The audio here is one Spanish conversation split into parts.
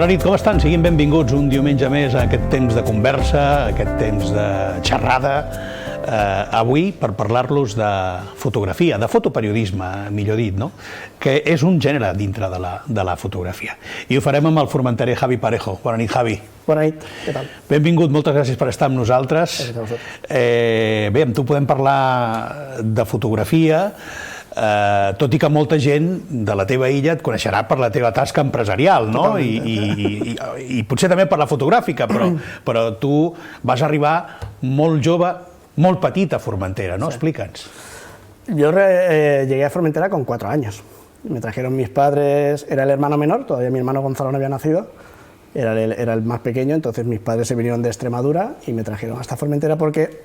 Bona nit, com estan? Siguin benvinguts un diumenge més a aquest temps de conversa, a aquest temps de xerrada, avui per parlar-los de fotografia, de fotoperiodisme, millor dit, no? Que és un gènere dintre de la fotografia. I ho farem amb el formenterer Javi Parejo. Bona nit, Javi. Bona nit, què tal? Benvingut, moltes gràcies per estar amb nosaltres. Bé, amb tu podem parlar de fotografia, tot i que molta gent de la teva illa et coneixerà per la teva tasca empresarial, no? I potser també per la fotogràfica, però tu vas arribar molt jove, molt petit a Formentera, ¿no? Explícanos. Yo llegué a Formentera con 4 años. Me trajeron mis padres, era el hermano menor, todavía mi hermano Gonzalo no había nacido, era el más pequeño, entonces mis padres se vinieron de Extremadura y me trajeron hasta Formentera porque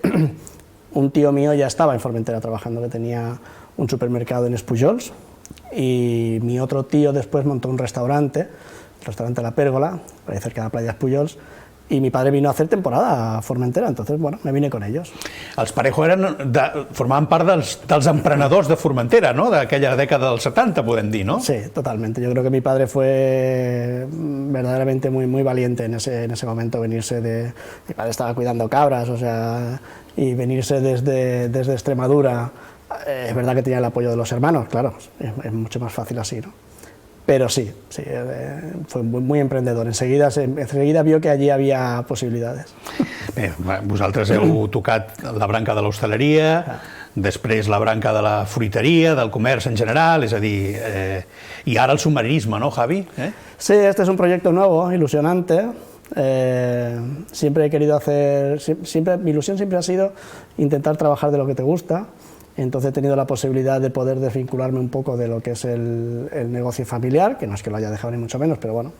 un tío mío ya estaba en Formentera trabajando, que tenía un supermercado en Espujols, y mi otro tío después montó un restaurante, el restaurante La Pérgola, por ahí cerca de la playa Espujols, y mi padre vino a hacer temporada a Formentera, entonces, bueno, me vine con ellos. Els Parejo formaven part dels emprenedors de Formentera, no? D'aquella dècada dels 70, podem dir, ¿no? Sí, totalmente. Yo creo que mi padre fue verdaderamente muy valiente en ese momento, venirse de... Mi padre estaba cuidando cabras, o sea, y venirse desde Extremadura. Es verdad que tenía el apoyo de los hermanos, claro, es mucho más fácil así, ¿no? Pero sí, fue muy emprendedor. Enseguida vio que allí había posibilitats. Bé, vosaltres heu tocat la branca de l'hostaleria, després la branca de la fruiteria, del comerç en general, és a dir, i ara el submarinisme, ¿no, Javi? Sí, este es un proyecto nuevo, ilusionante. Siempre he querido hacer, mi ilusión siempre ha sido intentar trabajar de lo que te gusta. Entonces he tenido la posibilidad de poder desvincularme un poco de lo que es el negocio familiar, que no es que lo haya dejado ni mucho menos, pero bueno,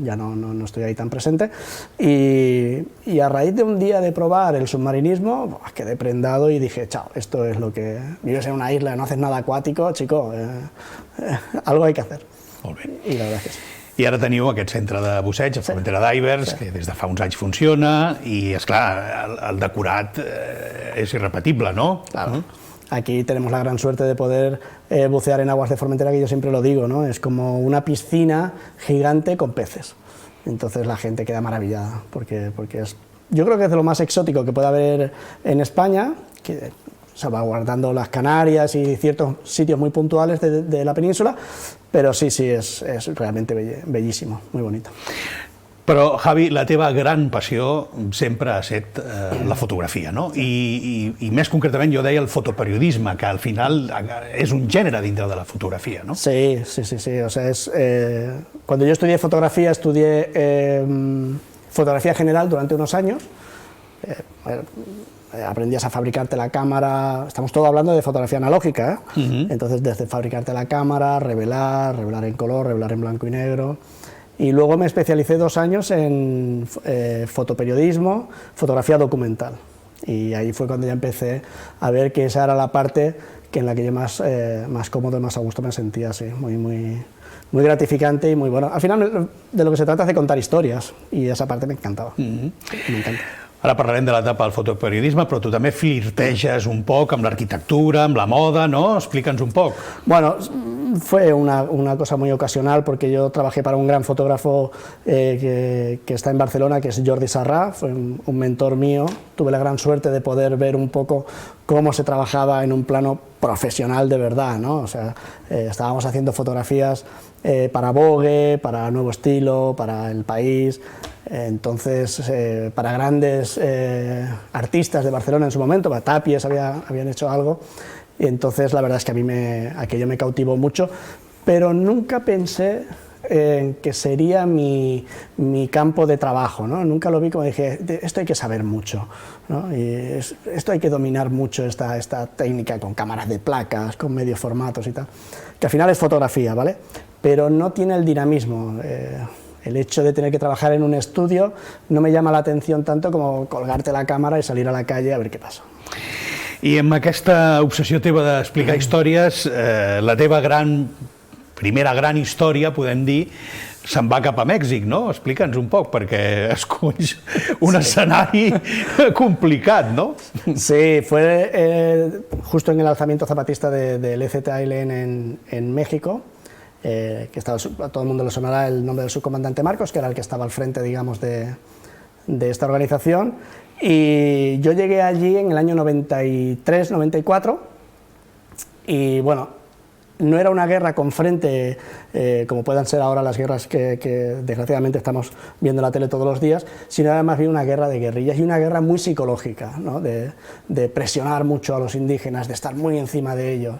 ya no estoy ahí tan presente. Y a raíz de un día de probar el submarinismo, quedé prendado y dije, chao, esto es lo que... Vives en una isla, no haces nada acuático, chico, algo hay que hacer. Molt bé. I la verdad es que sí. I ara teniu aquest centre de busseig, el Formentera Divers, que des de fa uns anys funciona, i, esclar, el decorat és irrepetible, no? Claro. Aquí tenemos la gran suerte de poder bucear en aguas de Formentera, que yo siempre lo digo, ¿no? Es como una piscina gigante con peces. Entonces la gente queda maravillada, porque es, yo creo que es de lo más exótico que puede haber en España, que, salvaguardando las Canarias y ciertos sitios muy puntuales de la península, pero sí, es realmente bellísimo, muy bonito. Però, Javi, la teva gran passió sempre ha estat la fotografia, ¿no? I més concretament jo deia el fotoperiodisme, que al final és un gènere dintre de la fotografia, ¿no? Sí. O sea, cuando yo estudié fotografía fotografía general durante unos años. Aprendías a fabricarte la cámara, estamos todo hablando de fotografía analógica, ¿eh? Entonces desde fabricarte la cámara, revelar en color, revelar en blanco y negro. Y luego me especialicé 2 años en fotoperiodismo, fotografía documental. Y ahí fue cuando ya empecé a ver que esa era la parte en la que yo más cómodo y más a gusto me sentía, así, muy gratificante y muy bueno. Al final de lo que se trata es de contar historias y esa parte me encantaba. Me encanta. Ara parlarem de l'etapa del fotoperiodisme, però tu també flirteges un poc amb l'arquitectura, amb la moda, ¿no? Explica'ns un poc. Bueno, fue una cosa muy ocasional, porque yo trabajé para un gran fotógrafo que está en Barcelona, que es Jordi Sarrà, fue un mentor mío. Tuve la gran suerte de poder ver un poco cómo se trabajaba en un plano profesional de verdad, ¿no? O sea, estábamos haciendo fotografías para Vogue, para Nuevo Estilo, para El País. Entonces, para grandes artistas de Barcelona en su momento, para Tapies habían hecho algo, y entonces la verdad es que a mí aquello me cautivó mucho, pero nunca pensé en que sería mi campo de trabajo, ¿no? Nunca lo vi como dije, esto hay que saber mucho, ¿no? Y esto hay que dominar mucho, esta técnica con cámaras de placas, con medios formatos y tal, que al final es fotografía, ¿vale? Pero no tiene el dinamismo. El hecho de tener que trabajar en un estudio no me llama la atención tanto como colgarte la cámara y salir a la calle a ver què passa. I amb aquesta obsessió teva d'explicar històries, la teva primera gran història, podem dir, se'n va cap a Mèxic, no? Explica'ns un poc, perquè esculls un escenari complicat, ¿no? Sí, fue justo en el alzamiento zapatista del EZ Island en México. que estaba, a todo el mundo le sonará el nombre del subcomandante Marcos, que era el que estaba al frente, digamos, de esta organización, y yo llegué allí en el año 93-94, y bueno, no era una guerra con frente, como puedan ser ahora las guerras que desgraciadamente estamos viendo en la tele todos los días, sino era más bien una guerra de guerrillas y una guerra muy psicológica, ¿no? de presionar mucho a los indígenas, de estar muy encima de ellos.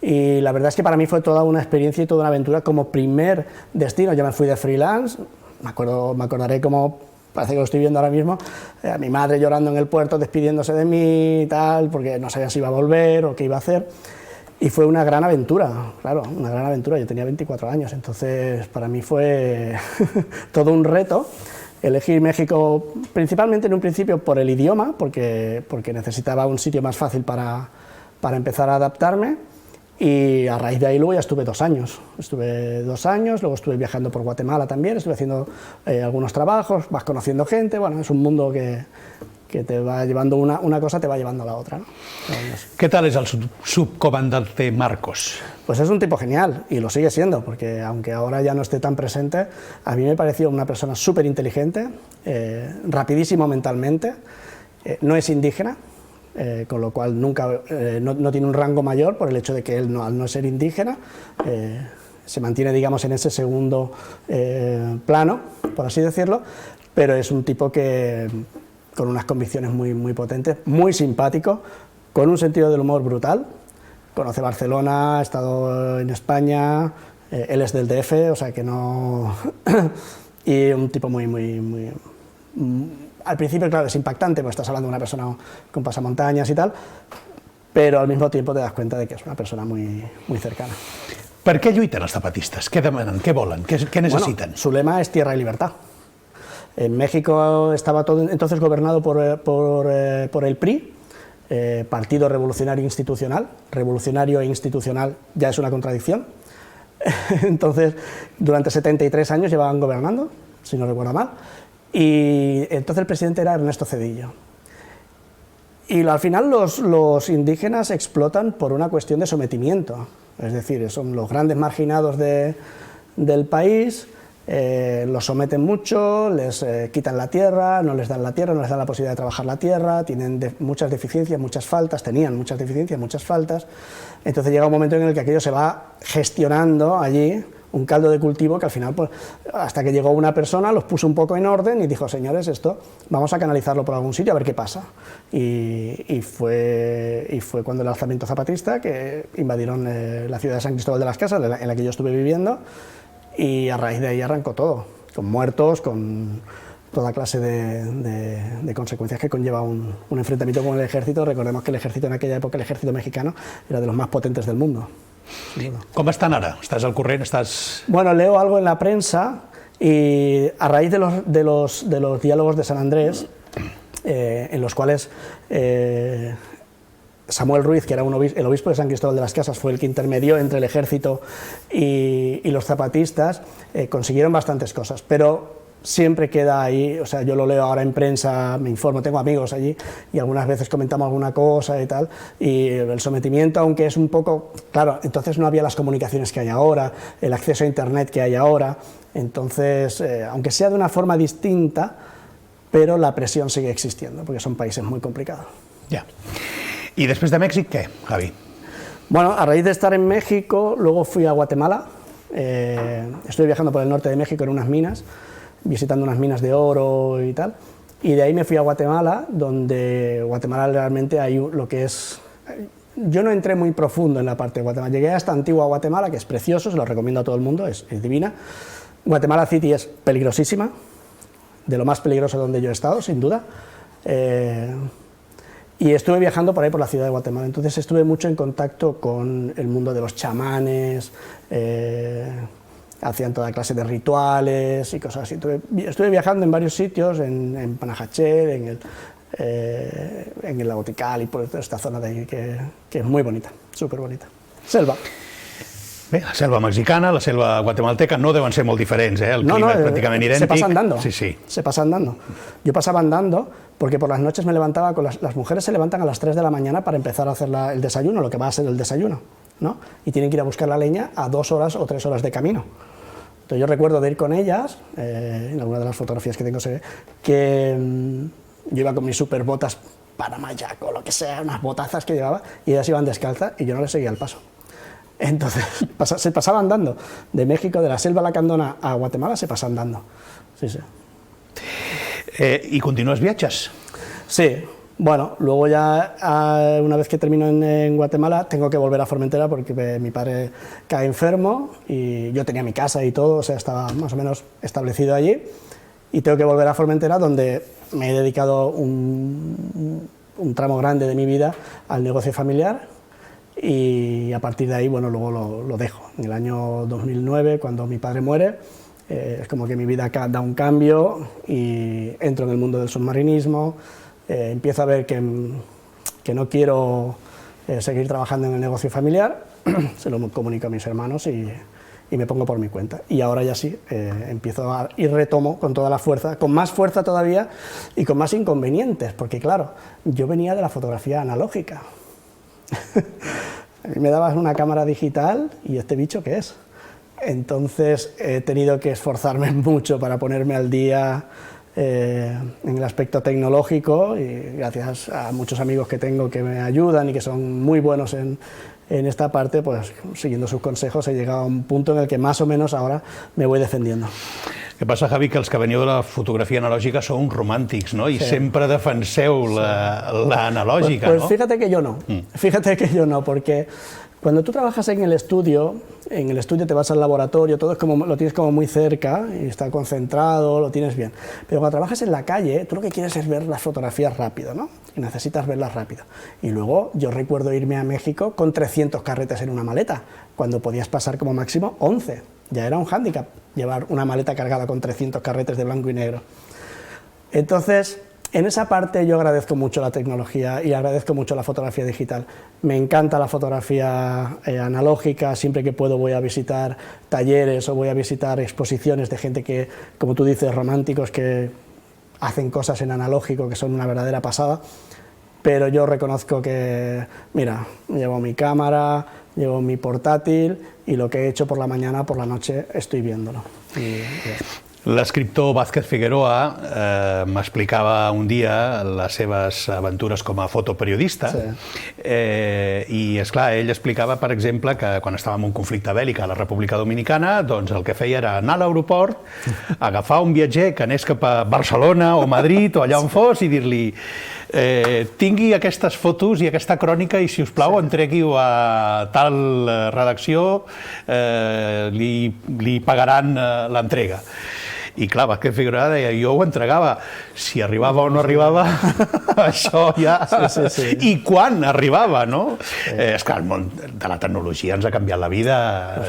Y la verdad es que para mí fue toda una experiencia y toda una aventura como primer destino. Yo me fui de freelance, me acordaré como, parece que lo estoy viendo ahora mismo, a mi madre llorando en el puerto, despidiéndose de mí y tal, porque no sabía si iba a volver o qué iba a hacer. Y fue una gran aventura, claro, una gran aventura. Yo tenía 24 años, entonces para mí fue todo un reto elegir México, principalmente en un principio por el idioma, porque necesitaba un sitio más fácil para empezar a adaptarme, y a raíz de ahí luego ya estuve 2 años. Estuve 2 años, luego estuve viajando por Guatemala también, estuve haciendo algunos trabajos, vas conociendo gente, bueno, es un mundo que te va llevando una cosa, te va llevando a la otra, ¿no? ¿Qué tal es el subcomandante Marcos? Pues es un tipo genial, y lo sigue siendo, porque aunque ahora ya no esté tan presente, a mí me pareció una persona súper inteligente, rapidísimo mentalmente, no es indígena, con lo cual nunca, no tiene un rango mayor por el hecho de que él, al no ser indígena, se mantiene, digamos, en ese segundo plano, por así decirlo, pero es un tipo que con unas convicciones muy potentes, muy simpático, con un sentido del humor brutal, conoce Barcelona, ha estado en España, él es del DF, o sea que no... y un tipo muy... Al principio, claro, es impactante, porque estás hablando de una persona con pasamontañas y tal, pero al mismo tiempo te das cuenta de que es una persona muy cercana. Per què lluiten els zapatistes? Què demanen? Què volen? Què necessiten? Bueno, su lema es tierra y libertad. En México estaba todo entonces gobernado por el PRI, Partido Revolucionario Institucional. Revolucionario e institucional ya es una contradicción. Entonces, durante 73 años llevaban gobernando, si no recuerdo mal, y entonces el presidente era Ernesto Zedillo. Y al final los indígenas explotan por una cuestión de sometimiento, es decir, son los grandes marginados del país. Los someten mucho, les quitan la tierra, no les dan la posibilidad de trabajar la tierra, tienen muchas deficiencias, muchas faltas, tenían muchas deficiencias, muchas faltas. Entonces llega un momento en el que aquello se va gestionando allí, un caldo de cultivo que al final, pues, hasta que llegó una persona, los puso un poco en orden y dijo, señores, esto vamos a canalizarlo por algún sitio a ver qué pasa. Y fue cuando el alzamiento zapatista, que invadieron la ciudad de San Cristóbal de las Casas, en la que yo estuve viviendo, y a raíz de ahí arrancó todo, con muertos, con toda clase de consecuencias que conlleva un enfrentamiento con el ejército. Recordemos que el ejército en aquella época, el ejército mexicano, era de los más potentes del mundo. Com estan ara? Estàs al corrent? Estàs... Bueno, leo algo en la prensa y a raíz de los diálogos de San Andrés, en los cuales Samuel Ruiz, que era el obispo de San Cristóbal de las Casas, fue el que intermedió entre el ejército y los zapatistas, consiguieron bastantes cosas, pero siempre queda ahí, o sea, yo lo leo ahora en prensa, me informo, tengo amigos allí y algunas veces comentamos alguna cosa y tal, y el sometimiento, aunque es un poco, claro, entonces no había las comunicaciones que hay ahora, el acceso a internet que hay ahora, entonces, aunque sea de una forma distinta, pero la presión sigue existiendo, porque son países muy complicados. Ya. ¿Y después de México qué, Javi? Bueno, a raíz de estar en México, luego fui a Guatemala, estuve viajando por el norte de México en unas minas, visitando unas minas de oro y tal, y de ahí me fui a Guatemala, donde Guatemala realmente hay lo que es... Yo no entré muy profundo en la parte de Guatemala, llegué hasta Antigua Guatemala, que es precioso, se lo recomiendo a todo el mundo, es divina. Guatemala City es peligrosísima, de lo más peligroso donde yo he estado, sin duda, y estuve viajando por ahí por la ciudad de Guatemala, entonces estuve mucho en contacto con el mundo de los chamanes, hacían toda clase de rituales y cosas así. Estuve viajando en varios sitios, en Panajachel, en el lago Tikal y por esta zona de ahí que es muy bonita, súper bonita. Selva. Bé, la selva mexicana, la selva guatemalteca no deuen ser molt diferents, el clima es prácticamente idéntico. Se pasa andando, sí. Se pasa andando. Yo pasaba andando porque por las noches me levantaba, las mujeres se levantan a las 3 de la mañana para empezar a hacer el desayuno, lo que va a ser el desayuno. ¿no? Y tienen que ir a buscar la leña a 2 horas o 3 horas de camino. Entonces yo recuerdo de ir con ellas, en alguna de las fotografías que tengo se ve, que yo iba con mis super botas Panamayac o lo que sea, unas botazas que llevaba, y ellas iban descalzas y yo no les seguía el paso. Entonces se pasaba andando, de México, de la selva lacandona a Guatemala se pasa andando. Sí, sí. ¿Y continúas viajes? Sí. Bueno, luego ya, una vez que termino en Guatemala, tengo que volver a Formentera porque mi padre cae enfermo y yo tenía mi casa y todo, o sea, estaba más o menos establecido allí, y tengo que volver a Formentera, donde me he dedicado un tramo grande de mi vida al negocio familiar, y a partir de ahí, bueno, luego lo dejo. En el año 2009, cuando mi padre muere, es como que mi vida da un cambio y entro en el mundo del submarinismo. Empiezo a ver que no quiero seguir trabajando en el negocio familiar, se lo comunico a mis hermanos y me pongo por mi cuenta. Y ahora ya sí, empiezo y retomo con toda la fuerza, con más fuerza todavía y con más inconvenientes, porque claro, yo venía de la fotografía analógica. A mí me dabas una cámara digital y ¿este bicho qué es? Entonces he tenido que esforzarme mucho para ponerme al día en el aspecto tecnológico, y gracias a muchos amigos que tengo que me ayudan y que son muy buenos en esta parte, pues siguiendo sus consejos he llegado a un punto en el que más o menos ahora me voy defendiendo. Què passa, Javi, que els que veniu de la fotografia analògica sou uns romàntics, no? I sempre defenseu la analògica, pues ¿no? Fíjate que yo no, fíjate que yo no, porque cuando tú trabajas en el estudio te vas al laboratorio, todo es como, lo tienes como muy cerca y está concentrado, lo tienes bien. Pero cuando trabajas en la calle, tú lo que quieres es ver las fotografías rápido, ¿no? Y necesitas verlas rápido. Y luego yo recuerdo irme a México con 300 carretes en una maleta, cuando podías pasar como máximo 11. Ya era un hándicap llevar una maleta cargada con 300 carretes de blanco y negro. Entonces, en esa parte yo agradezco mucho la tecnología y agradezco mucho la fotografía digital. Me encanta la fotografía analógica, siempre que puedo voy a visitar talleres o voy a visitar exposiciones de gente que, como tú dices, románticos, que hacen cosas en analógico que son una verdadera pasada, pero yo reconozco que, mira, llevo mi cámara, llevo mi portátil y lo que he hecho por la mañana, por la noche, estoy viéndolo. L'escriptor Vázquez Figueroa m'explicava un dia les seves aventures com a fotoperiodista, i, esclar, ell explicava, per exemple, que quan estava en un conflicte bèl·lic a la República Dominicana, doncs el que feia era anar a l'aeroport, agafar un viatger que anés cap a Barcelona o Madrid o allà on fos i dir-li tingui aquestes fotos i aquesta crònica i, si us plau, entregui-ho a tal redacció, li pagaran l'entrega. I clar, Vázquez Figueroa deia, jo ho entregava, si arribava o no arribava, això ja... I quan arribava, no? És clar, el món de la tecnologia ens ha canviat la vida,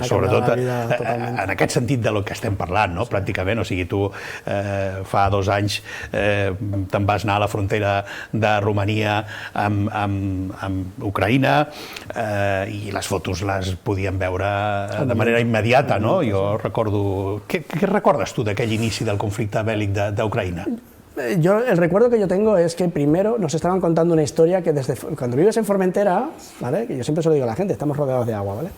sobretot en aquest sentit de lo que estem parlant, no? Pràcticament, o sigui, tu fa 2 anys te'n vas anar a la frontera de Romania amb Ucraïna i les fotos les podíem veure de manera immediata, no? Jo recordo... Què recordes tu d'aquell inici del conflicte bèl·lic d'Ucraïna? El recuerdo que yo tengo es que primero nos estaban contando una historia que desde cuando vives en Formentera, ¿vale? Que yo siempre se lo digo a la gente, estamos rodeados de agua, ¿vale?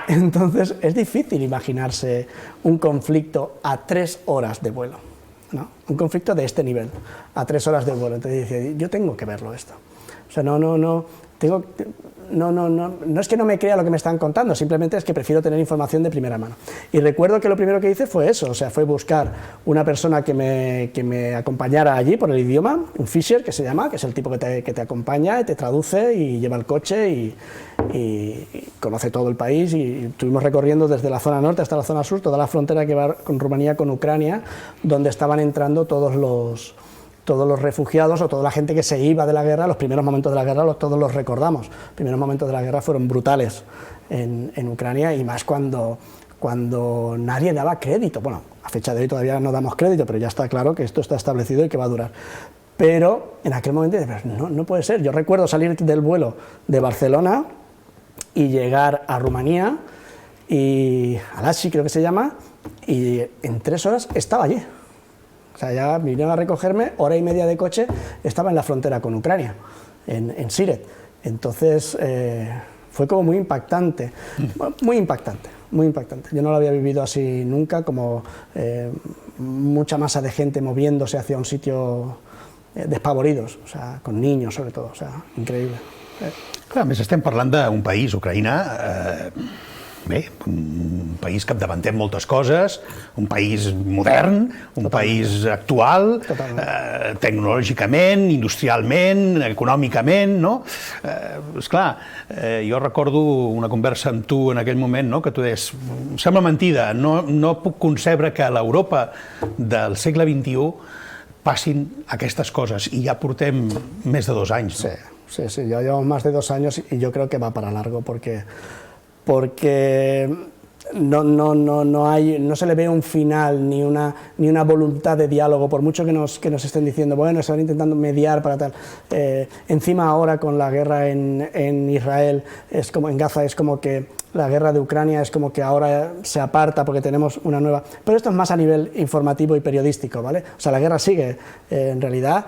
Entonces es difícil imaginarse un conflicto a 3 horas de vuelo, ¿no? Un conflicto de este nivel, a 3 horas de vuelo. Entonces dice, yo tengo que verlo esto. O sea, no es que no me crea lo que me están contando, simplemente es que prefiero tener información de primera mano. Y recuerdo que lo primero que hice fue eso, o sea, fue buscar una persona que me acompañara allí por el idioma, un fisher que se llama, que es el tipo que te acompaña y te traduce y lleva el coche y conoce todo el país, y estuvimos recorriendo desde la zona norte hasta la zona sur, toda la frontera que va con Rumanía, con Ucrania, donde estaban entrando todos los refugiados o toda la gente que se iba de la guerra. Los primeros momentos de la guerra todos los recordamos. Los primeros momentos de la guerra fueron brutales en Ucrania, y más cuando nadie daba crédito. Bueno, a fecha de hoy todavía no damos crédito, pero ya está claro que esto está establecido y que va a durar. Pero en aquel momento no puede ser. Yo recuerdo salir del vuelo de Barcelona y llegar a Rumanía, y a Lachi creo que se llama, y en 3 horas estaba allí. O sea, ya vinieron a recogerme, 1h30 de coche, estaba en la frontera con Ucrania, en Siret. Entonces, fue como muy impactante, muy impactante, muy impactante. Yo no lo había vivido así nunca, como mucha masa de gente moviéndose hacia un sitio despavoridos, o sea, con niños sobre todo, o sea, increíble. Clar, a més estem parlant d'un país, Ucraïna, bé, un país capdavanter en moltes coses, un país modern, un país actual, tecnològicament, industrialment, econòmicament, no? Esclar, jo recordo una conversa amb tu en aquell moment, no?, que tu deies, sembla mentida, no puc concebre que a l'Europa del segle XXI passin aquestes coses, y ya portem més de 2 anys. Sí, sí, sí, ya llevamos más de 2 años y yo creo que va para largo porque no se le ve un final ni una voluntad de diálogo, por mucho que nos estén diciendo, bueno, se van intentando mediar para tal. Encima ahora con la guerra en Israel, es como en Gaza, es como que la guerra de Ucrania es como que ahora se aparta porque tenemos una nueva... Pero esto es más a nivel informativo y periodístico, ¿vale? O sea, la guerra sigue, en realidad,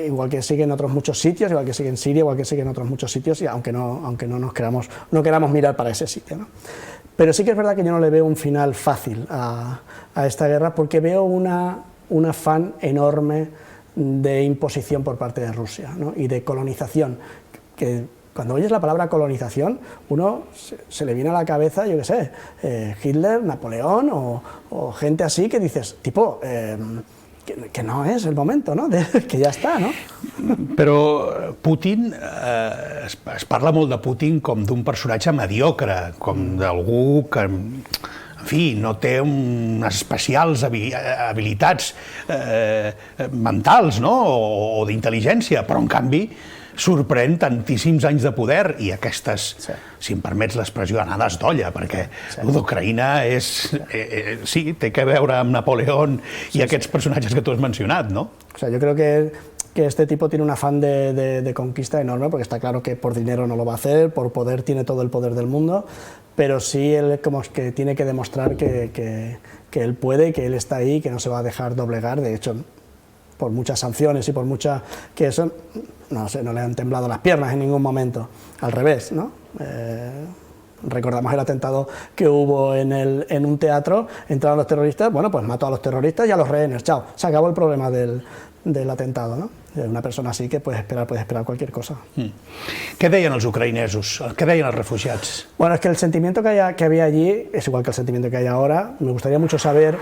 igual que sigue en otros muchos sitios, igual que sigue en Siria, igual que sigue en otros muchos sitios, y aunque no queramos mirar para ese sitio, ¿no? Pero sí que es verdad que yo no le veo un final fácil a esta guerra, porque veo un afán enorme de imposición por parte de Rusia, ¿no? Y de colonización, que cuando oyes la palabra colonización, uno se le viene a la cabeza, yo qué sé, Hitler, Napoleón o gente así que dices, tipo, que no és el moment, no? Que ja està, no? Però Putin, es parla molt de Putin com d'un personatge mediocre, com d'algú que, en fi, no té unes especials habilitats mentals, no?, o d'intel·ligència, però en canvi sorprèn tantíssims anys de poder i aquestes, si em permets l'expressió, anades d'olla, perquè l'Ucraïna és, sí, té que veure amb Napoleón i aquests personatges que tu has mencionat, ¿no? O sea, yo creo que este tipo tiene un afán de conquista enorme, porque está claro que por dinero no lo va a hacer, por poder tiene todo el poder del mundo, pero sí él como que tiene que demostrar que él puede, que él está ahí, que no se va a dejar doblegar. De hecho, por muchas sanciones y por muchas que eso, no sé, no le han temblado las piernas en ningún momento, al revés, ¿no? Recordamos el atentado que hubo en un teatro, entraron los terroristas, bueno, pues mató a los terroristas y a los rehenes, chao, se acabó el problema del atentado, ¿no? Una persona así que puede esperar cualquier cosa. Què deien els ucraïnesos? Què deien els refugiats? Bueno, es que el sentimiento que había allí es igual que el sentimiento que hay ahora. Me gustaría mucho saber,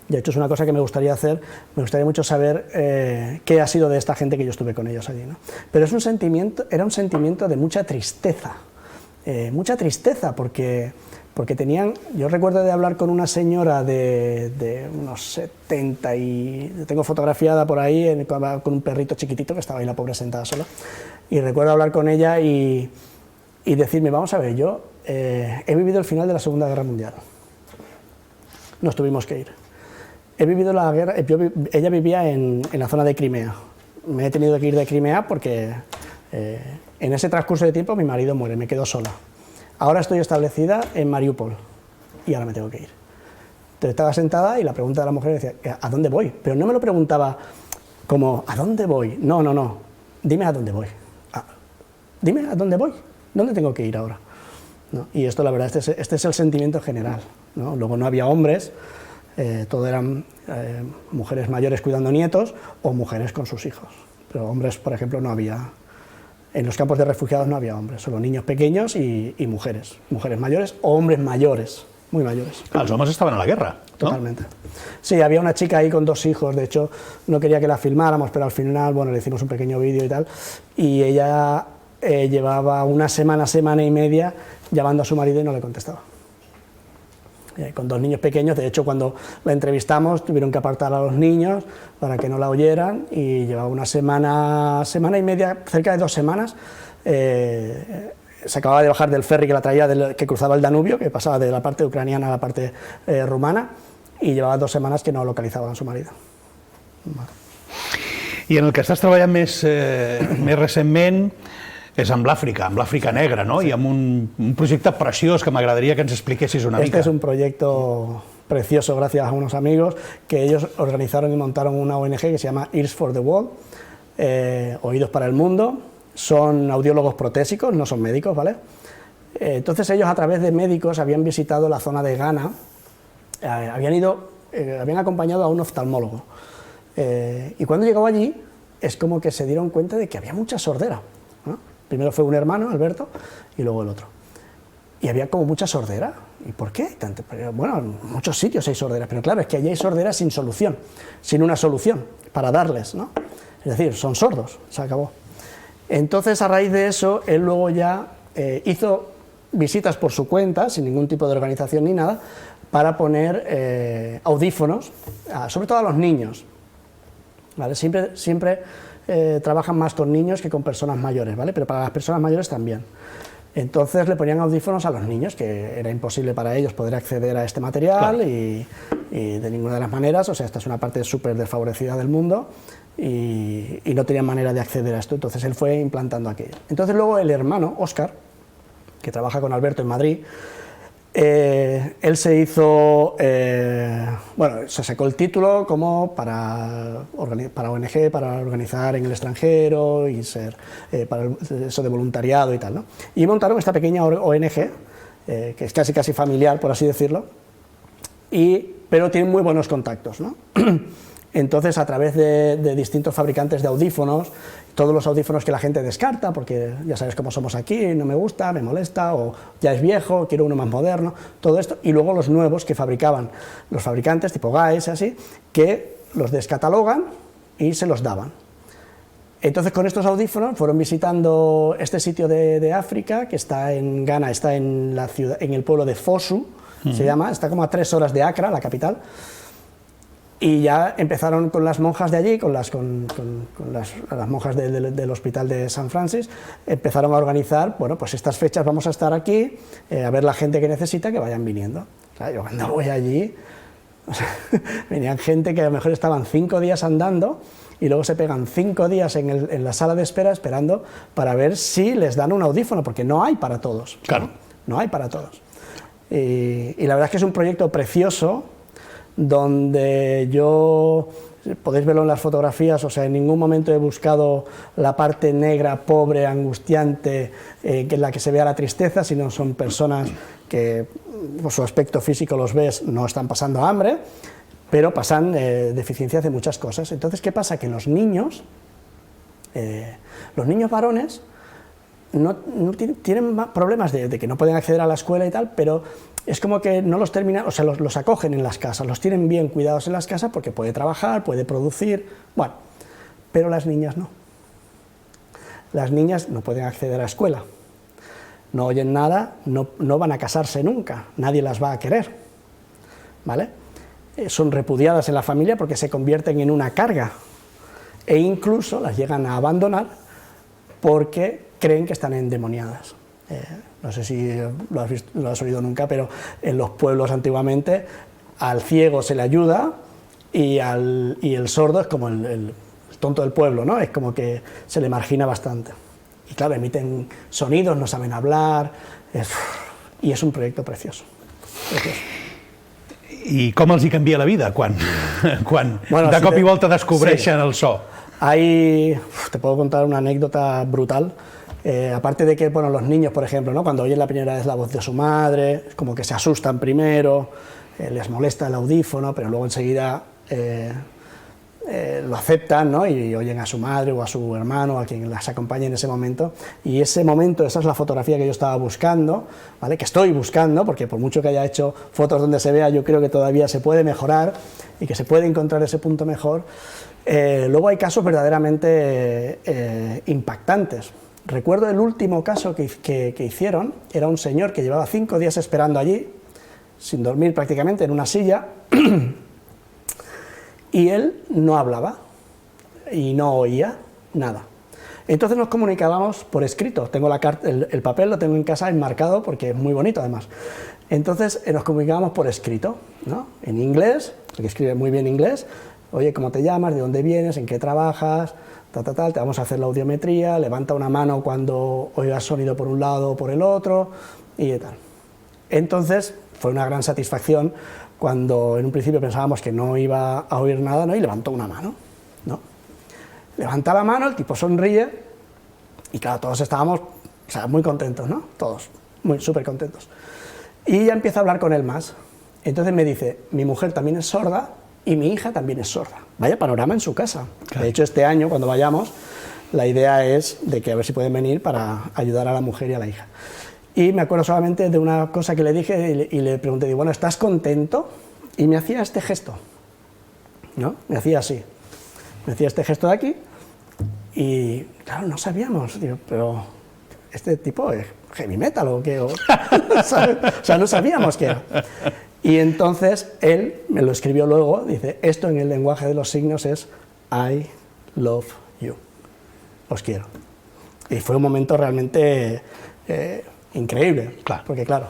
de hecho es una cosa que me gustaría hacer, me gustaría mucho saber qué ha sido de esta gente que yo estuve con ellos allí, ¿no? Pero era un sentimiento de mucha tristeza porque tenían, yo recuerdo de hablar con una señora de unos 70 y tengo fotografiada por ahí con un perrito chiquitito que estaba ahí la pobre sentada sola, y recuerdo hablar con ella y decirme, vamos a ver, yo he vivido el final de la Segunda Guerra Mundial, nos tuvimos que ir. He vivido la guerra, ella vivía en la zona de Crimea. Me he tenido que ir de Crimea porque en ese transcurso de tiempo mi marido muere, me quedo sola. Ahora estoy establecida en Mariupol y ahora me tengo que ir. Entonces estaba sentada y la pregunta de la mujer decía, ¿a dónde voy? Pero no me lo preguntaba como, ¿a dónde voy? No, dime a dónde voy. Dime a dónde voy, ¿dónde tengo que ir ahora? ¿No? Y esto, la verdad, este es el sentimiento general, ¿no? Luego no había hombres, todo eran mujeres mayores cuidando nietos o mujeres con sus hijos, pero hombres, por ejemplo, no había. En los campos de refugiados no había hombres, solo niños pequeños y mujeres mayores o hombres mayores, muy mayores. Los hombres estaban en la guerra, ¿no? Totalmente. Sí, había una chica ahí con 2 hijos, de hecho no quería que la filmáramos, pero al final, bueno, le hicimos un pequeño vídeo y tal, y ella llevaba una semana y media llamando a su marido y no le contestaba. Con 2 niños pequeños, de hecho cuando la entrevistamos tuvieron que apartar a los niños para que no la oyeran y llevaba una semana y media, cerca de 2 semanas, se acababa de bajar del ferry que la traía, que cruzaba el Danubio, que pasaba de la parte ucraniana a la parte rumana, y llevaba 2 semanas que no localizaban a su marido. Vale. I en el que estàs treballant més recentment és amb l'Àfrica negra, ¿no? Sí. I amb un projecte preciós que m'agradaria que ens expliquessis una mica. Este es un proyecto precioso gracias a unos amigos que ellos organizaron y montaron una ONG que se llama Ears for the World, Oídos para el Mundo, son audiólogos protésicos, no son médicos, ¿vale? Entonces ellos a través de médicos habían visitado la zona de Ghana, habían acompañado a un oftalmólogo, y cuando llegó allí es como que se dieron cuenta de que había mucha sordera, ¿no? Primero fue un hermano, Alberto, y luego el otro. Y había como mucha sordera. ¿Y por qué? Bueno, en muchos sitios hay sordera, pero claro, es que allí hay sordera sin solución, sin una solución para darles, ¿no? Es decir, son sordos, se acabó. Entonces, a raíz de eso, él luego ya hizo visitas por su cuenta, sin ningún tipo de organización ni nada, para poner audífonos, sobre todo a los niños, ¿vale? Siempre trabajan más con niños que con personas mayores, ¿vale? Pero para las personas mayores también. Entonces le ponían audífonos a los niños, que era imposible para ellos poder acceder a este material, claro. y de ninguna de las maneras, o sea, esta es una parte súper desfavorecida del mundo, y no tenían manera de acceder a esto, entonces él fue implantando aquello. Entonces luego el hermano, Óscar, que trabaja con Alberto en Madrid, él se hizo, bueno, se sacó el título como para ONG, para organizar en el extranjero y ser para eso de voluntariado y tal, ¿no? Y montaron esta pequeña ONG, que es casi familiar, por así decirlo, pero tienen muy buenos contactos, ¿no? Entonces, a través de distintos fabricantes de audífonos, todos los audífonos que la gente descarta, porque ya sabes cómo somos aquí, no me gusta, me molesta, o ya es viejo, quiero uno más moderno, todo esto, y luego los nuevos que fabricaban los fabricantes, tipo Guys, así, que los descatalogan y se los daban. Entonces, con estos audífonos fueron visitando este sitio de África, que está en Ghana, está en el pueblo de Fosu, se llama, está como a 3 horas de Accra, la capital. Y ya empezaron con las monjas de allí, con las monjas del hospital de San Francis, empezaron a organizar, bueno, pues estas fechas vamos a estar aquí, a ver la gente que necesita, que vayan viniendo. O sea, yo cuando voy allí, o sea, venían gente que a lo mejor estaban 5 días andando, y luego se pegan 5 días en la sala de espera esperando para ver si les dan un audífono, porque no hay para todos. Claro. No hay para todos. Y la verdad es que es un proyecto precioso, donde yo, podéis verlo en las fotografías, o sea, en ningún momento he buscado la parte negra, pobre, angustiante, en la que se vea la tristeza, sino son personas que, por su aspecto físico los ves, no están pasando hambre, pero pasan deficiencias de muchas cosas. Entonces, ¿qué pasa? Que los niños varones no tienen problemas de que no pueden acceder a la escuela y tal, pero es como que no los terminan, o sea, los acogen en las casas, los tienen bien cuidados en las casas porque puede trabajar, puede producir, bueno, pero las niñas no. Las niñas no pueden acceder a la escuela, no oyen nada, no van a casarse nunca, nadie las va a querer, ¿vale? Son repudiadas en la familia porque se convierten en una carga e incluso las llegan a abandonar porque creen que están endemoniadas. No sé si lo has oído nunca, pero en los pueblos antiguamente al ciego se le ayuda y el sordo es como el tonto del pueblo, ¿no? Es como que se le margina bastante. Y claro, emiten sonidos, no saben hablar, y es un proyecto precioso. I com els hi canvia la vida quan bueno, de cop i volta descobreixen el so? Te puedo contar una anécdota brutal. Aparte de que, bueno, los niños, por ejemplo, ¿no? Cuando oyen la primera vez la voz de su madre, como que se asustan primero, les molesta el audífono, pero luego enseguida lo aceptan, ¿no? Y oyen a su madre o a su hermano, a quien las acompañe en ese momento. Y ese momento, esa es la fotografía que yo estaba buscando, ¿vale? Que estoy buscando, porque por mucho que haya hecho fotos donde se vea, yo creo que todavía se puede mejorar y que se puede encontrar ese punto mejor. Luego hay casos verdaderamente impactantes. Recuerdo el último caso que hicieron, era un señor que llevaba 5 días esperando allí, sin dormir prácticamente, en una silla, y él no hablaba y no oía nada. Entonces nos comunicábamos por escrito, tengo el papel lo tengo en casa enmarcado porque es muy bonito además. Entonces nos comunicábamos por escrito, ¿no? En inglés, porque escribe muy bien inglés, oye, ¿cómo te llamas? ¿De dónde vienes? ¿En qué trabajas? Te vamos a hacer la audiometría, levanta una mano cuando oigas sonido por un lado o por el otro, y tal. Entonces, fue una gran satisfacción cuando en un principio pensábamos que no iba a oír nada, ¿no? Y levantó una mano, ¿no? Levanta la mano, el tipo sonríe, Y claro, todos estábamos muy contentos, ¿no? Todos, súper contentos. Y ella empieza a hablar con él más. Entonces me dice, mi mujer también es sorda y mi hija también es sorda. Vaya panorama en su casa. Claro. De hecho, este año, cuando vayamos, la idea es de que a ver si pueden venir para ayudar a la mujer y a la hija. Y me acuerdo solamente de una cosa que le dije y le pregunté, digo, bueno, ¿estás contento? Y me hacía este gesto, ¿no? Me hacía así. Me hacía este gesto de aquí y, claro, no sabíamos, digo, pero este tipo es heavy metal o qué, o sea, no sabíamos qué era. Y entonces él me lo escribió luego, dice, esto en el lenguaje de los signos es I love you, os quiero. Y fue un momento realmente increïble, perquè, claro,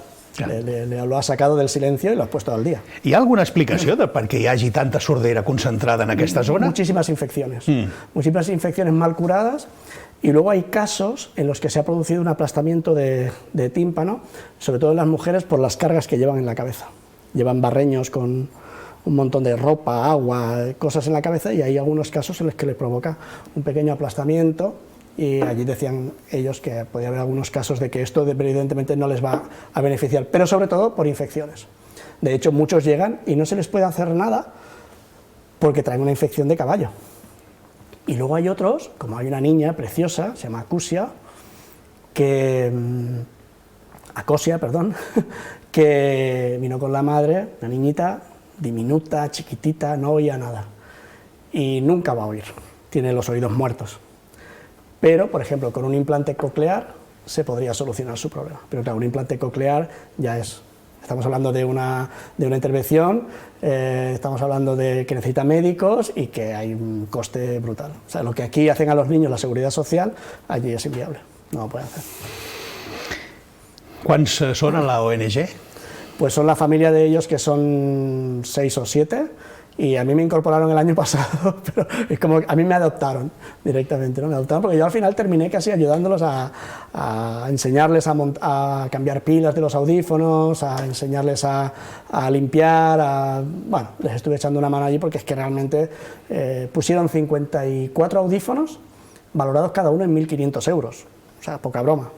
lo has sacado del silencio y lo has puesto al día. Hi ha alguna explicació de per què hi hagi tanta sordera concentrada en aquesta zona? Muchísimas infecciones, muchísimas infecciones mal curadas, y luego hay casos en los que se ha producido un aplastamiento de tímpano, sobre todo en las mujeres, por las cargas que llevan en la cabeza. Llevan barreños con un montón de ropa, agua, cosas en la cabeza, y hay algunos casos en los que les provoca un pequeño aplastamiento. Y allí decían ellos que podía haber algunos casos de que esto evidentemente no les va a beneficiar, pero sobre todo por infecciones. De hecho, muchos llegan y no se les puede hacer nada porque traen una infección de caballo. Y luego hay otros, como hay una niña preciosa, se llama Acusia, Acosia, que vino con la madre, una niñita diminuta, chiquitita, no oía nada. Y nunca va a oír, tiene los oídos muertos. Pero, por ejemplo, con un implante coclear se podría solucionar su problema. Pero claro, un implante coclear ya estamos hablando de una intervención, estamos hablando de que necesita médicos y que hay un coste brutal. O sea, lo que aquí hacen a los niños la Seguridad Social, allí es inviable, no lo pueden hacer. ¿Cuántos son a la ONG? Pues son la familia de ellos, que son 6 o 7, y a mí me incorporaron el año pasado, pero es como a mí me adoptaron directamente, ¿no? Me adoptaron porque yo al final terminé casi ayudándolos a enseñarles a cambiar pilas de los audífonos, a enseñarles a limpiar, bueno, les estuve echando una mano allí porque es que realmente pusieron 54 audífonos valorados cada uno en 1.500 euros, o sea, poca broma.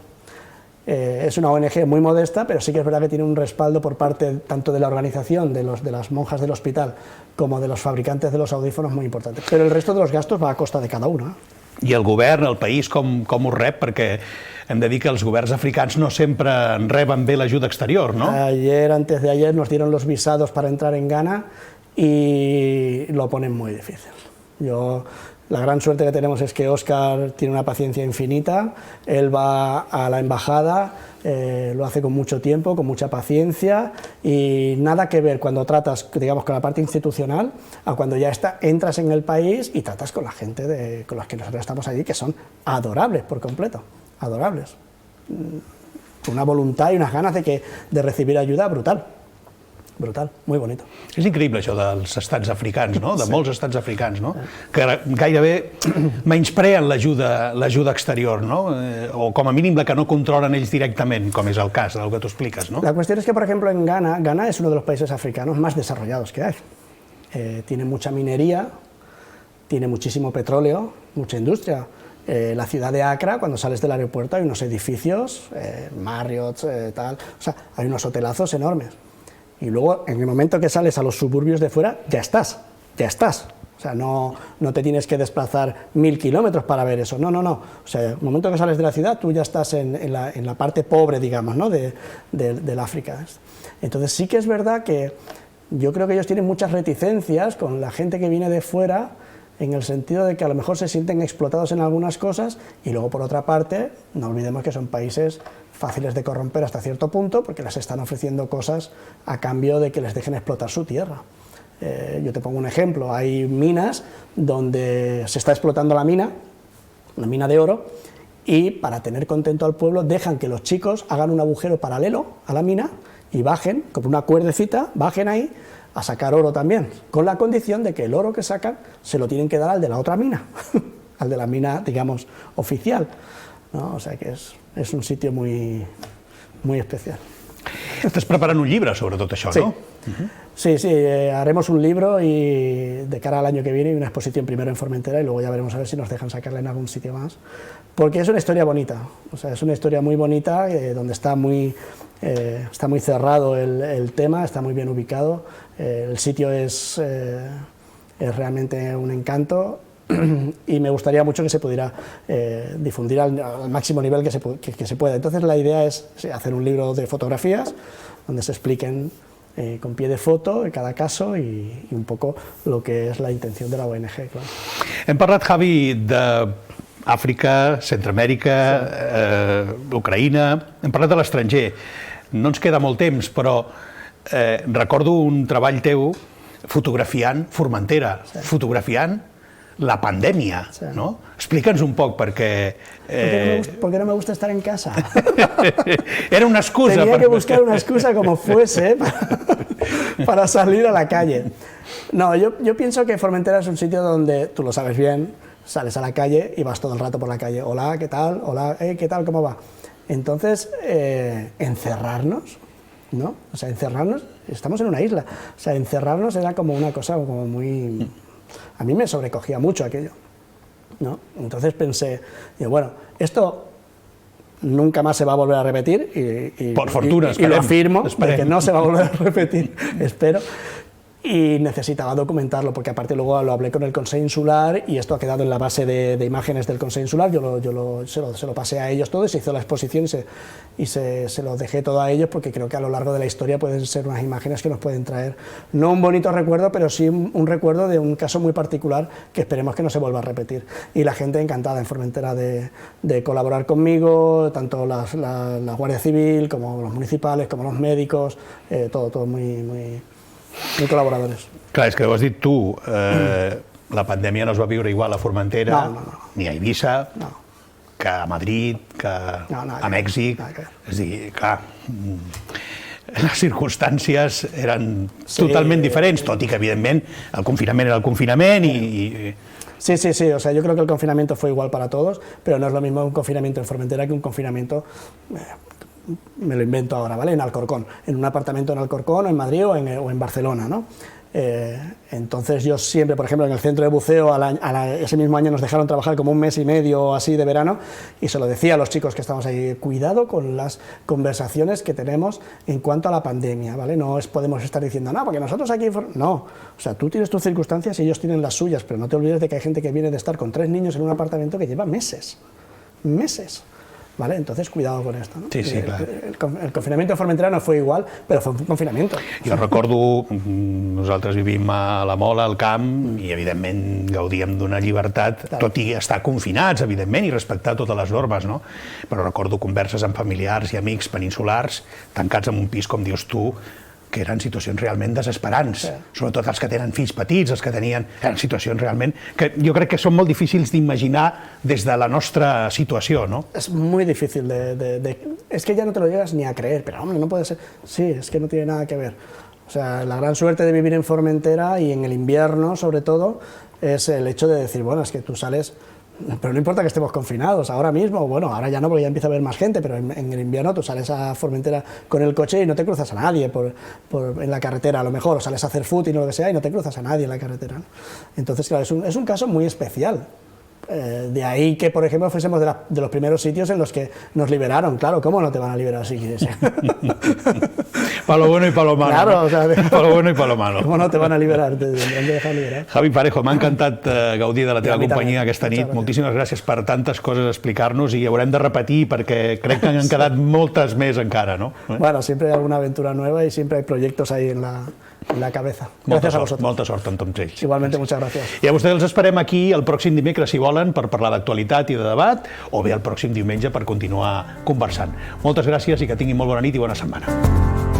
Es una ONG muy modesta, pero sí que es verdad que tiene un respaldo por parte tanto de la organización, de las monjas del hospital, como de los fabricantes de los audífonos muy importante. Pero el resto de los gastos va a costa de cada uno. I el govern, el país, com ho rep? Perquè hem de dir que els governs africans no sempre reben bé l'ajuda exterior, ¿no? Antes de ayer, nos dieron los visados para entrar en Ghana y lo ponen muy difícil. La gran suerte que tenemos es que Óscar tiene una paciencia infinita, él va a la embajada, lo hace con mucho tiempo, con mucha paciencia, y nada que ver cuando tratas, digamos, con la parte institucional, a cuando ya entras en el país y tratas con la gente con las que nosotros estamos allí, que son adorables por completo, adorables. Con una voluntad y unas ganas de recibir ayuda brutal. Brutal, muy bonito. És increïble això dels estats africans, no? De molts estats africans, no? Que gairebé menyspreen l'ajuda exterior, no? O com a mínim la que no controlen ells directament, com és el cas del que tu expliques, no? La cuestión es que, por ejemplo, en Ghana es uno de los países africanos más desarrollados que hay. Tiene mucha minería, tiene muchísimo petróleo, mucha industria. La ciudad de Accra, cuando sales del aeropuerto, hay unos edificios, Marriott, tal, o sea, hay unos hotelazos enormes. Y luego, en el momento que sales a los suburbios de fuera, ya estás. O sea, no te tienes que desplazar 1000 kilómetros para ver eso, no. O sea, en el momento que sales de la ciudad, tú ya estás en la parte pobre, digamos, ¿no? del África. Entonces sí que es verdad que yo creo que ellos tienen muchas reticencias con la gente que viene de fuera, en el sentido de que a lo mejor se sienten explotados en algunas cosas, y luego, por otra parte, no olvidemos que son países fáciles de corromper hasta cierto punto, porque les están ofreciendo cosas a cambio de que les dejen explotar su tierra. Yo te pongo un ejemplo, hay minas donde se está explotando la mina, una mina de oro, y para tener contento al pueblo dejan que los chicos hagan un agujero paralelo a la mina y bajen, con una cuerdecita, bajen ahí a sacar oro también, con la condición de que el oro que sacan se lo tienen que dar al de la otra mina, al de la mina, digamos, oficial, ¿no? O sea que es un sitio muy, muy especial. Estàs preparant un llibre sobre tot això, sí. no? Sí, sí, haremos un libro y de cara al año que viene y una exposición primero en Formentera y luego ya veremos a ver si nos dejan sacarla en algún sitio más. Porque es una historia bonita, o sea, es una historia muy bonita donde está muy cerrado el tema, está muy bien ubicado, el sitio es realmente un encanto y me gustaría mucho que se pudiera difundir al máximo nivel que se pueda. Entonces la idea es hacer un libro de fotografías donde se expliquen con pie de foto en cada caso y un poco lo que és la intenció de la ONG. Clar. Hem parlat, Javi, d'Àfrica, Centroamèrica, Ucraïna, hem parlat de l'estranger. No ens queda molt temps, però recordo un treball teu fotografiant Formentera, fotografiant la pandèmia, ¿no? Explica'ns un poc, perquè... Porque no me gusta estar en casa. Era una excusa. Tenía que buscar una excusa como fuese para salir a la calle. No, yo pienso que Formentera es un sitio donde, tú lo sabes bien, sales a la calle y vas todo el rato por la calle. Hola, ¿qué tal? Hola, ¿qué tal? ¿Cómo va? Entonces, encerrarnos, ¿no? O sea, encerrarnos, estamos en una isla. O sea, encerrarnos era como una cosa como muy... A mí me sobrecogía mucho aquello, ¿no? Entonces pensé, digo, bueno, esto nunca más se va a volver a repetir y por fortuna, y lo afirmo, de que no se va a volver a repetir, espero. Y necesitaba documentarlo, porque aparte luego lo hablé con el Consell Insular y esto ha quedado en la base de imágenes del Consell Insular, se lo pasé a ellos todo y se hizo la exposición y se lo dejé todo a ellos porque creo que a lo largo de la historia pueden ser unas imágenes que nos pueden traer, no un bonito recuerdo, pero sí un recuerdo de un caso muy particular que esperemos que no se vuelva a repetir. Y la gente encantada en Formentera de colaborar conmigo, tanto la Guardia Civil como los municipales, como los médicos, todo muy col·laboradors. Clar, és que ho has dit tu, la pandèmia no es va viure igual a Formentera, ni a Eivissa, que a Madrid, que a Mèxic. És a dir, clar, les circumstàncies eren totalment diferents, tot i que, evidentment, el confinament era el confinament i... Sí, o sea, yo creo que el confinamiento fue igual para todos, pero no es lo mismo un confinamiento en Formentera que un confinamiento... me lo invento ahora, ¿vale? En Alcorcón, en un apartamento en Alcorcón, o en Madrid o en Barcelona, ¿no? Entonces yo siempre, por ejemplo, en el centro de buceo, ese mismo año nos dejaron trabajar como un mes y medio así de verano y se lo decía a los chicos que estábamos ahí, cuidado con las conversaciones que tenemos en cuanto a la pandemia, ¿vale? No podemos estar diciendo, no, porque nosotros aquí... No, o sea, tú tienes tus circunstancias y ellos tienen las suyas, pero no te olvides de que hay gente que viene de estar con 3 niños en un apartamento que lleva meses. ¿Vale? Entonces, cuidado con esto, ¿no? Sí, clar. El confinamiento de Formentera no fue igual, però fue un confinamiento. Jo recordo, nosaltres vivim a la Mola, al camp, i evidentment gaudíem d'una llibertat, tot i estar confinats, evidentment, i respectar totes les normes, no? Però recordo converses amb familiars i amics peninsulars, tancats en un pis, com dius tu, que eren situacions realment desesperants, sobretot els que tenen fills petits, els que tenien... Eren situacions realment que jo crec que són molt difícils d'imaginar des de la nostra situació, ¿no? Es muy difícil es que ya no te lo llegas ni a creer, pero hombre, no puede ser... Sí, es que no tiene nada que ver. O sea, la gran suerte de vivir en Formentera y en el invierno, sobre todo, es el hecho de decir, bueno, es que tú sales... Pero no importa que estemos confinados, ahora mismo, bueno, ahora ya no porque ya empieza a haber más gente, pero en el invierno tú sales a Formentera con el coche y no te cruzas a nadie en la carretera a lo mejor, o sales a hacer footing o lo que sea y no te cruzas a nadie en la carretera, ¿no? Entonces, claro, es un caso muy especial. De ahí que, por ejemplo, fuésemos de los primeros sitios en los que nos liberaron. Claro, ¿cómo no te van a liberar si quieres? Para lo bueno y para lo malo. Claro, o sea, para lo bueno y para lo malo. ¿Cómo no te van a liberar? Te tendrán de dejar liberar. Javi Parejo, m'ha encantat gaudir de la teva companyia aquesta nit. Moltíssimes gràcies per tantes coses a explicar-nos i haurem de repetir perquè crec que han quedat moltes més encara, ¿no? Bueno, siempre hay alguna aventura nueva y siempre hay proyectos ahí en la cabeza. Gracias a vosotros. Molta sort en tots ells. Igualmente, muchas gracias. I a vostès els esperem aquí el pròxim dimecres, si volen, per parlar d'actualitat i de debat, o bé el pròxim diumenge per continuar conversant. Moltes gràcies i que tinguin molt bona nit i bona setmana.